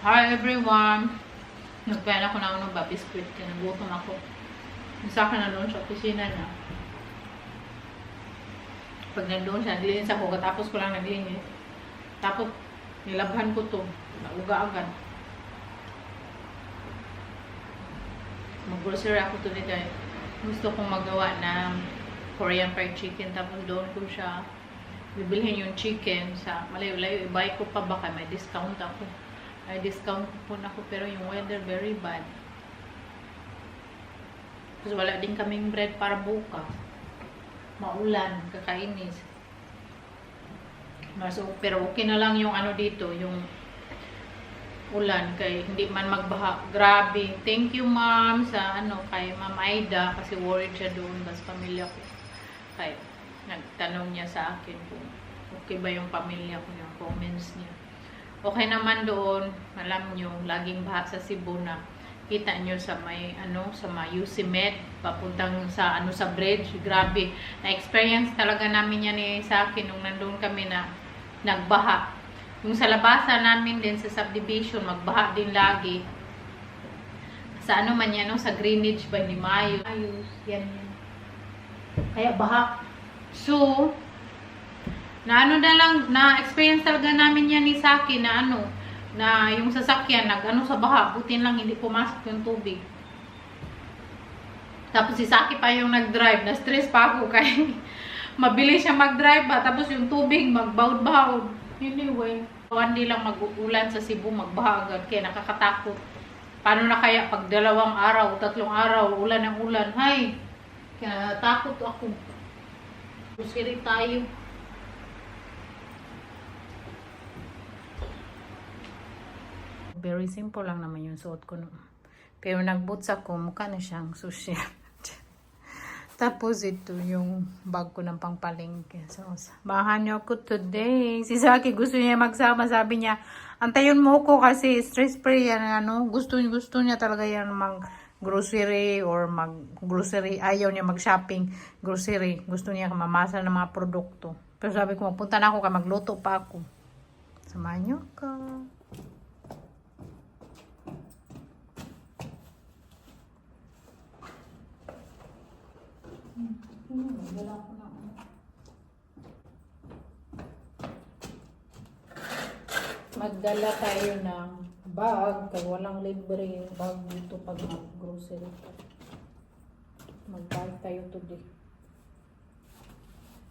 Hi everyone! Nagplano ko na ako ng biscuit kaya nagutom ako. Sa akin na doon sa opisina na. Pag nandoon siya, naglinis ako. Katapos ko lang naglinis. Tapos, nilabhan ko to. Nauga agad. Mag-grocery ako today dahil gusto kong magawa ng Korean fried chicken. Tapos doon ko siya bibilhin yung chicken sa malayo-layo. I-buy ko pa baka may discount ako. May discount coupon ako pero yung weather very bad. Tapos wala din kaming bread para bukas. Maulan, kakainis. Pero okay na lang yung ano dito, yung ulan kay hindi man magbaha. Grabe. Thank you ma'am sa kay Ma'am Aida kasi worried siya doon basta pamilya ko. Kay nagtanong niya sa akin kung okay ba yung pamilya ko, yung comments niya. Okay naman doon, alam nyo, laging baha sa Cebu na. Kita nyo sa may, sa may UCMed, papuntang sa, sa bridge. Grabe. Na-experience talaga namin yan sa akin nung nandun kami na nagbaha. Yung sa labasan namin din sa subdivision, magbaha din lagi. Sa man yan, sa Greenwich ba, ni Mayo. Ayos, yan. Kaya baha. So, na-experience talaga namin yan ni Saki na na yung sasakyan sa baha, butin lang hindi pumasok yung tubig. Tapos si Saki pa yung nag-drive, na-stress pa ako kaya mabilis siya mag-drive ba, tapos yung tubig magbaud-baud. Anyway, hindi lang mag-uulan sa Cebu, magbaha agad, kaya nakakatakot. Paano na kaya pag 2 araw, 3 araw, ulan ng ulan, hay, kaya takot ako. Pusiri tayo. Very simple lang naman yung suot ko. Pero nag-boots ako, mukha na siyang sushi. Tapos ito yung bag ko ng pangpalengke. So, samahan niyo ako today. Si Saki gusto niya magsama. Sabi niya, antayin mo ko kasi stress-free yan. Gusto niya talaga yan mag-grocery or mag-grocery. Ayaw niya mag-shopping grocery. Gusto niya mamasa ng mga produkto. Pero sabi ko, magpunta na ako magluto pa ako. Samahan niyo ako. Magdala tayo ng bag kaya walang libre bag dito pag mag-grocery. Mag-bike tayo today.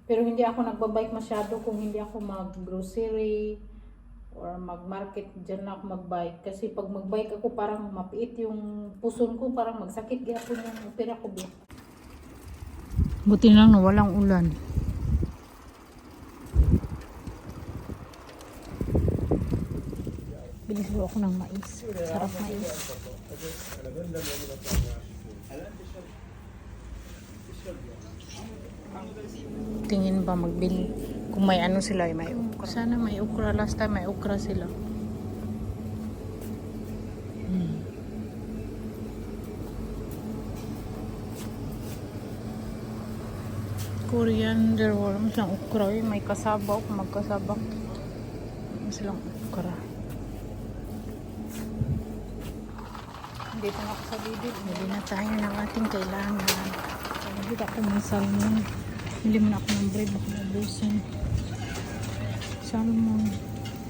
Pero hindi ako nagbabike masyado kung hindi ako mag-grocery or mag-market. Diyan na ako mag-bike. Kasi pag mag-bike ako parang mapiit yung puson ko. Parang magsakit. Gapon yung opera ko. Buti lang na walang ulan. Bilis ko ako ng mais. Sarap mais. Tingin ba magbili? Kung may sila, may okra. Sana may okra. Last time may okra sila. Coriander, wala mo silang okra. May kasabaw, magkasabaw. Wala mo silang okra. Dito na ako sa bibig. Bili na tayo ng ating kailangan. Nakita ako ng salmon. Bili mo na ako ng bread. Baka mabusin. Salmon.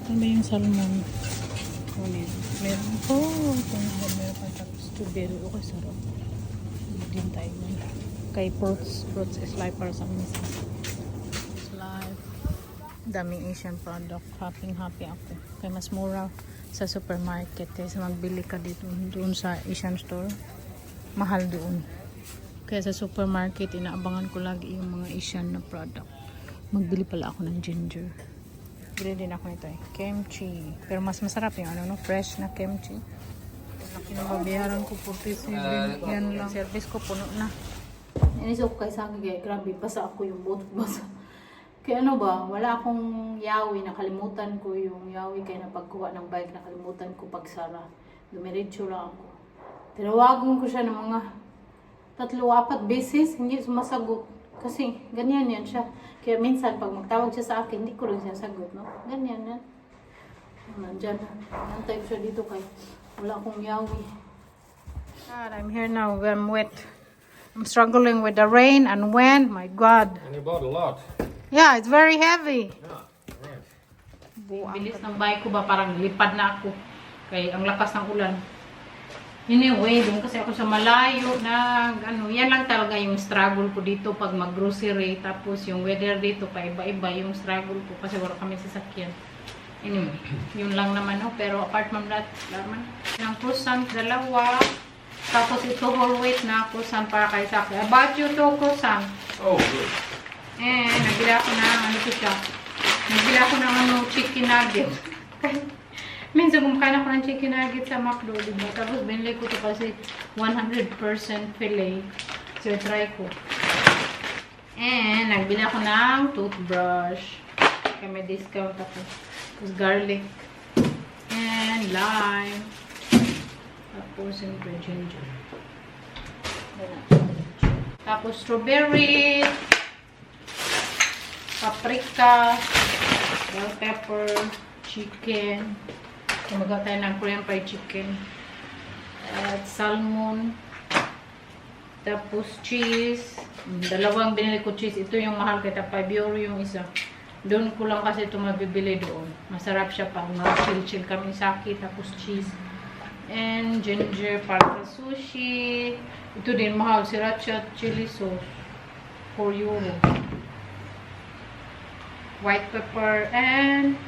Ano ba yung salmon? Meron po. Meron pa tapos strawberry. Okay, sarap. Bili din tayo nun. Kay fruits is life para sa minsan. It's life. Daming Asian product. Happy ako. Kaya mas mura sa supermarket. Kaysa magbili ka dito doon sa Asian store. Mahal doon. Kaya sa supermarket, inaabangan ko lagi yung mga Asian na product. Magbili pala ako ng ginger. Bili din ako nito kimchi. Pero mas masarap yung fresh na kimchi. Babayaran ko 47. Yan lang. Service ko puno na. Inisok kay Saki kaya grabe, basa ako yung butot basa. Kaya wala akong yawi, nakalimutan ko yung yawi kaya napagkuha ng bike, nakalimutan ko pagsara. Dumiretso lang ako. Tinawagan ko siya ng mga 3-4 beses, hindi sumasagot. Kasi ganyan yan siya. Kaya minsan pag magtawag siya sa akin, hindi ko rin siya sagot, no? Ganyan yan. Nandyan na. Nantay ko siya dito kay wala akong yawi. God, I'm here now. I'm wet. I'm struggling with the rain and wind. My God. And you bought a lot. Yeah, it's very heavy. Yeah, right. Bilis ng bike ko ba? Parang lipad na ako. Kaya ang lakas ng ulan. Anyway, doon kasi ako sa malayo na ano, yan lang talaga yung struggle ko dito pag mag-grocery. Tapos yung weather dito pa iba-iba yung struggle ko kasi wala kami sasakyan. Anyway, yun lang naman, no? Pero apart from that, laman. Ang croissant, dalawa. Tapos ito whole weight na croissant para kay Saki. About you to croissant. Oh, good. Nagbila ko na, ano ko siya. Nagbila ko ng ano, chicken nugget. Minsan kumakain ako ng chicken nugget sa McDo, diba? Tapos binili ko ito kasi 100% filet. So, try ko. And, nagbili ako ng toothbrush. Kaya may discount ako. Tapos garlic. And lime. Tapos yung ginger. Tapos strawberry. Paprika. Bell pepper. Chicken. Kumagawa tayo ng Korean fried chicken. At salmon. Tapos cheese. Dalawang binili ko cheese. Ito yung mahal kita. 5 euro yung isa. Doon ko lang kasi ito mabibili doon. Masarap siya pa. Chill-chill kami Saki. Tapos cheese. And ginger para sa sushi. Ito din mahal. Sriracha chili sauce. 4 euro. White pepper and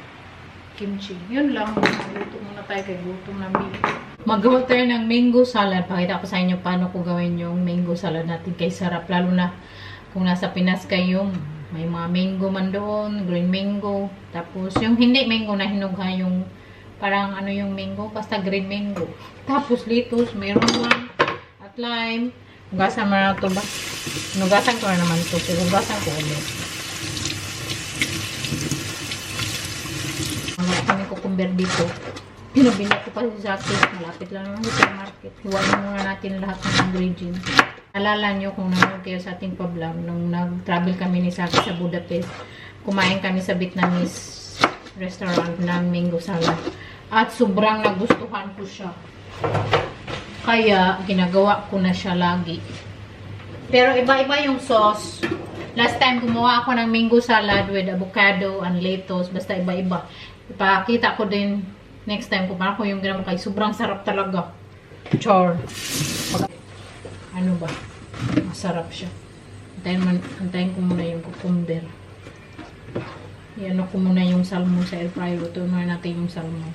kimchi. Yun lang. Luto muna tayo kay gutom na meal. Magawa tayo ng mango salad. Pakita ko sa inyo paano ko gawin yung mango salad natin. Kay sarap. Lalo na kung nasa Pinas kayo. May mga mango man doon. Green mango. Tapos yung hindi mango na hinugha yung parang ano yung mango. Basta green mango. Tapos lettuce. Mayroon lang. At lime. Hugasan mo na ito ba? Hugasan ko na naman ito. Hugasan ko ulit. Kami cucumber dito. Pinabili ko pa sa akin. Malapit lang naman sa market. Hiwain muna natin lahat ng ingredients. Alala nyo kung nanonood kayo sa ating pa-vlog nung nag-travel kami ni Saki sa Budapest. Kumain kami sa Vietnamese restaurant ng mango salad. At sobrang nagustuhan ko siya. Kaya ginagawa ko na siya lagi. Pero iba-iba yung sauce. Last time gumawa ako ng mango salad with avocado and lettuce. Basta iba-iba. Ipakita ko din next time kung paano ko yung ginawa kay sobrang sarap talaga. Char. Ano ba? Masarap siya. Antayin ko muna yung cucumber. Iano ko muna yung salmon sa air fryer. Tunuin natin yung salmon.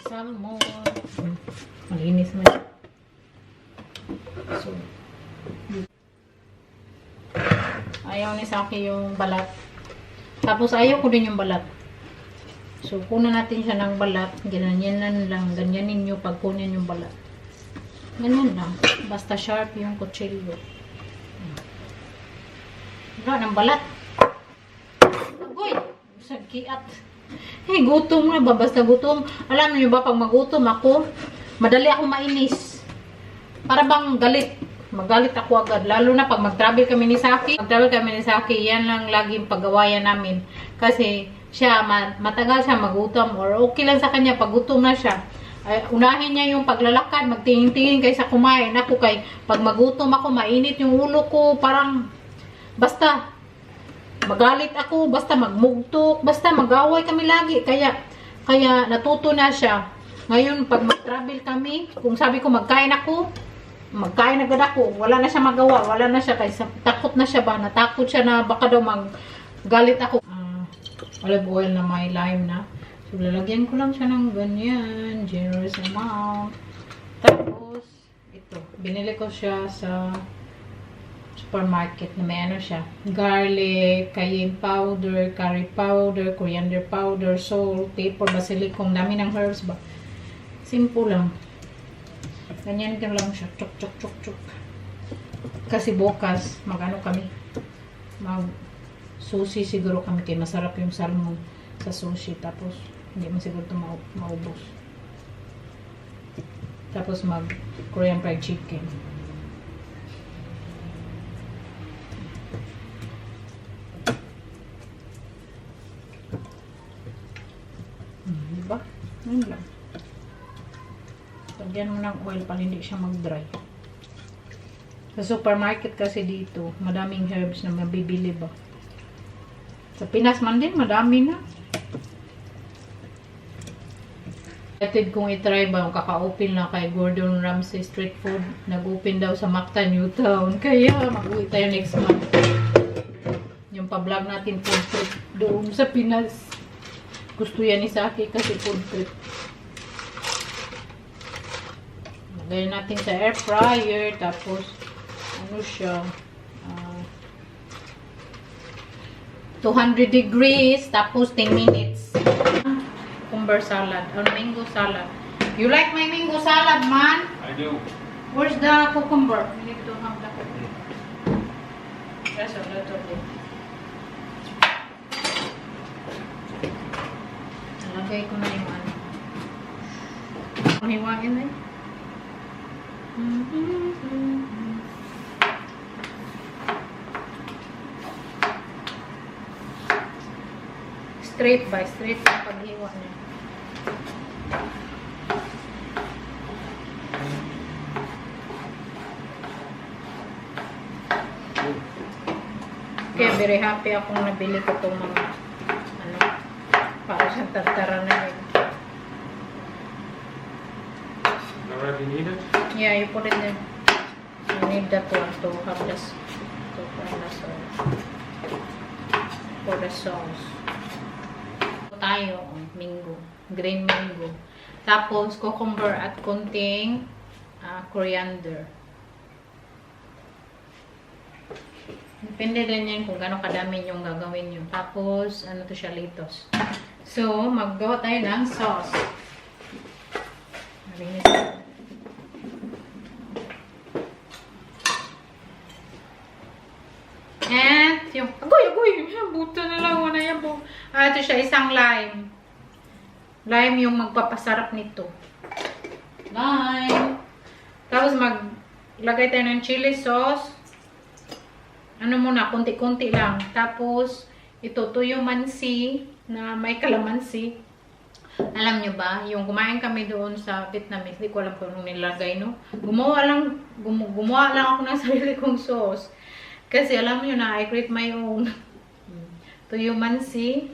Salmon. Malinis na siya. So, ayaw ni Saki yung balat. Tapos ayaw ko din yung balat. So, kunan natin siya ng balat. Ganyanan lang. Ganyanin nyo pag kunin yung balat. Ganyan lang. Basta sharp yung kutsilyo. Wala ng balat. Agoy! Sagkiat. Hey, gutom na ba? Basta gutom. Alam niyo ba, pag magutom ako, madali ako mainis. Para bang galit. Magalit ako agad. Lalo na pag mag-travel kami ni Saki. Yan lang laging pagawayan namin. Kasi, siya, matagal siya magutom or okay lang sa kanya pag gutom na siya. Unahin niya yung paglalakad, magtingin-tingin kaysa kumain. Ako kay, pag magutom ako, mainit yung ulo ko, parang, basta, magalit ako, basta magmugtok, basta magaway kami lagi. Kaya natuto na siya. Ngayon, pag mag-travel kami, kung sabi ko magkain ako, magkain agad ako. Wala na siya magawa, wala na siya, kaysa takot na siya ba? Natakot siya na baka daw magalit ako. Olive oil na may lime na. So, lalagyan ko lang siya ng ganyan. Generous amount. Tapos, ito. Binili ko siya sa supermarket na may ano siya. Garlic, cayenne powder, curry powder, coriander powder, salt, pepper, basilicum. Dami ng herbs ba? Simple lang. Ganyan ka lang siya. Chuk, chuk, chuk, chuk. Kasi bukas, mag-ano kami. Sushi siguro kami kaya masarap yung salmon sa sushi. Tapos, hindi mo siguro ito maubos. Tapos, Korean fried chicken. ba? Yun lang. Lagyan mo ng oil para hindi siya mag-dry. Sa supermarket kasi dito, madaming herbs na mabibili ba. Sa Pinas man din, madami na. Excited kong itry ba, kaka-open lang kay Gordon Ramsay Street Food. Nag-open daw sa Mactan, Newtown. Kaya, mag-uwi tayo next month. Yung pa-vlog natin food trip doon sa Pinas. Gusto yan ni Saki kasi food trip. Lagay natin sa air fryer. Tapos, ano siya, 200 degrees. Tapos, 10 minutes. Cucumber salad or mango salad. You like my mango salad, man? I do. Where's the cucumber? We need to have the cucumber. There's a little bit. Nalagay ko na yung ano. Hiwain eh. Straight by straight yung paghiwa niya. Kaya very happy akong nabili ko itong mga ano, para sa tartara na rin. Already need it? Yeah, you put it in. You need that one to have this for the sauce. Tayo, mango, green mango. Tapos cucumber at konting coriander. Depende din yan kung gano'ng kadami yung gagawin nyo. Tapos, ano to siya, litos. So, maggawa tayo ng sauce. Narinig ko. And, yung, agoy, buto na lang, wala yan po. Ito siya, isang lime. Lime yung magpapasarap nito. Lime. Tapos, maglagay tayo ng chili sauce. Ano muna, konti-konti lang. Tapos, ito, tuyo mansi, na may kalamansi. Alam nyo ba, yung kumain kami doon sa Vietnamese, hindi ko alam kung anong nilagay, no? Gumawa lang ako ng sarili kong sauce. Kasi alam nyo na, I create my own. Tuyo mansi.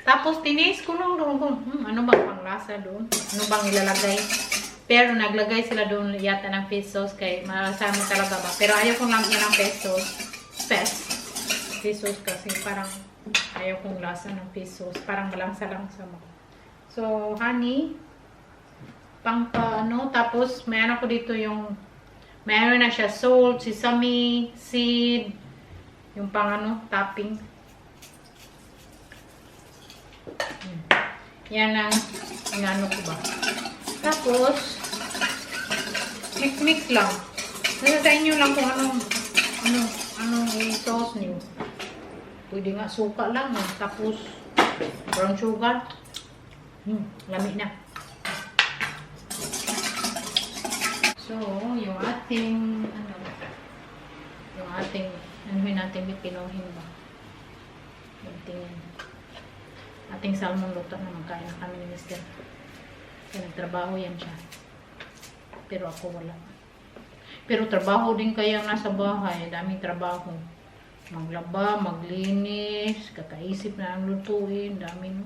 Tapos, tinis ko nung doon kung, ano bang panglasa doon? Ano bang ilalagay? Pero, naglagay sila doon yata ng fish sauce, kaya masama talaga ba? Pero ayaw kong lamyan ng fish sauce. Fish sauce kasi parang ayaw kong lasa ng fish sauce. Parang malangsa-langsa mo. So, honey. Ano. Tapos, mayroon ko dito yung mayroon na siya salt, sesame, seed. Yung pang ano, topping. Yan ang ano ko ba. Tapos, mix lang. Nasa sa inyo lang kung anong sauce niyo. Pwede nga suka lang. Tapos, brown sugar. Lamig na. So, yung ating, anuhin natin, pinuhin ba? Ating salmon luto na magkain na kami ni Mr. Kaya nagtrabaho yan siya. Pero ako wala. Pero trabaho din kaya nasa bahay. Daming trabaho. Maglaba, maglinis, kakaisip na ang lutuin. Dami, no?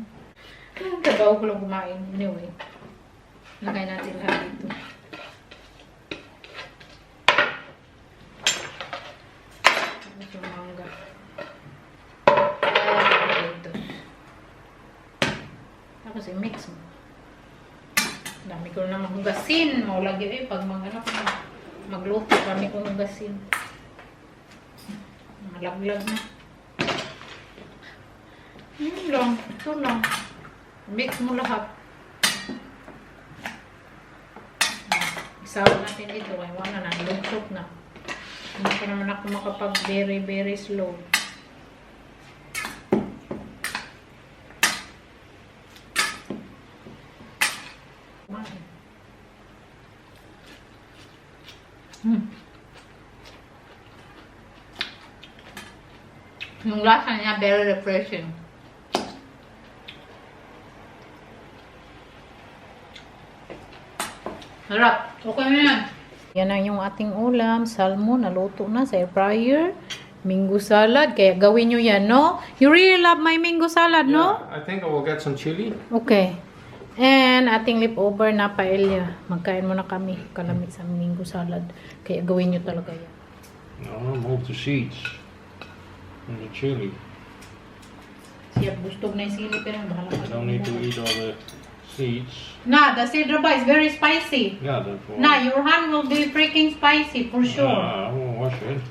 Trabaho ko lang kumain. Anyway, lagay natin lahat dito. Tapos yung mangga. Ito. Tapos i-mix mo. Dami ko na mahugasin. Maulagi pag magluto kami kung hugasin. Malaglag na. Yun lang. Ito lang. Mix mo lahat. Isawa natin dito. Ay, wala na. Lutok na. Hindi ko naman ako makapag very slow. Yung lasa niya, very refreshing. Harap. Okay na yan. Yan ang yung ating ulam. Salmon, naluto na sa air fryer. Mango salad. Kaya gawin nyo yan, no? You really love my mango salad, no? Yeah, I think I will get some chili. Okay. And ating leftover na paella. Magkain muna kami. Kalamig sa mango salad. Kaya gawin nyo talaga yan. No, move the seeds and the chili. Siya gustog na yung sili pero bahala You ka. don't need to eat all the seeds. Nah, the cedar is very spicy. Yeah, that's why. Nah, your hand will be freaking spicy for sure. I won't wash it.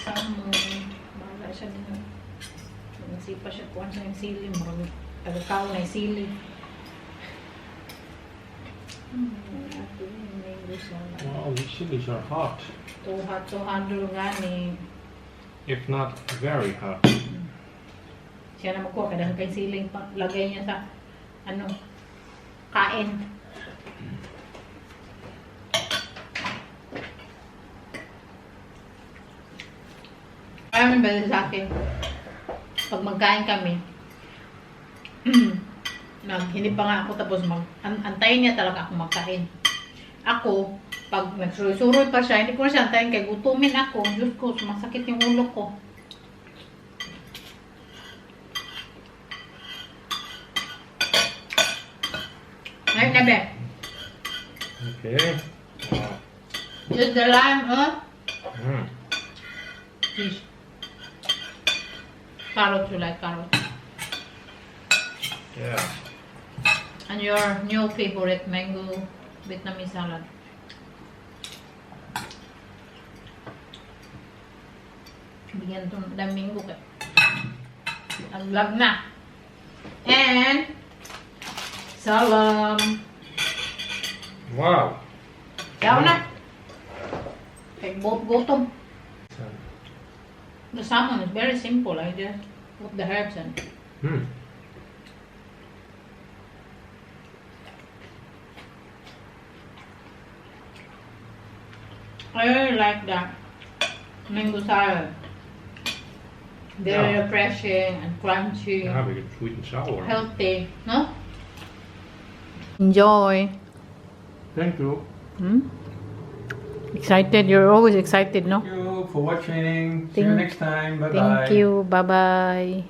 Salmon. Bahala siya din. Nasipa siya kuhan sa yung sili. Marami tagakaw na yung sili. Mango salad. Wow, these chilies are hot. Tuhad nga ni. If not very hot. Siya na magkuha. Kadang kay siling lagay niya sa ano, kain. Ayaw ba sa akin? Pag magkain kami, hindi pa nga ako tapos antayin niya talaga ako magkain. Ako, pag nagsuroy-suroy pa siya, hindi ko na siya antayin kaya gutumin ako. Diyos ko, sumasakit yung ulo ko. Right na, be? Okay. Wow. Just the lime, Mm. fish. Carrots, you like carrots. Yeah. And your new favorite mango Vietnamese salad. Bigyan ito ng mango ka. Ang love na. And salam. Wow. Yaw na. Kay gutom. The salmon is very simple. I just put the herbs in. Hmm. I really like that mango salad. Very Yeah. refreshing and crunchy. Yeah, we get sweet and sour. Healthy, no? Enjoy. Thank you. Excited? You're always excited, no? Thank you for watching. See you Thank- next time. Bye bye. Thank you. Bye-bye.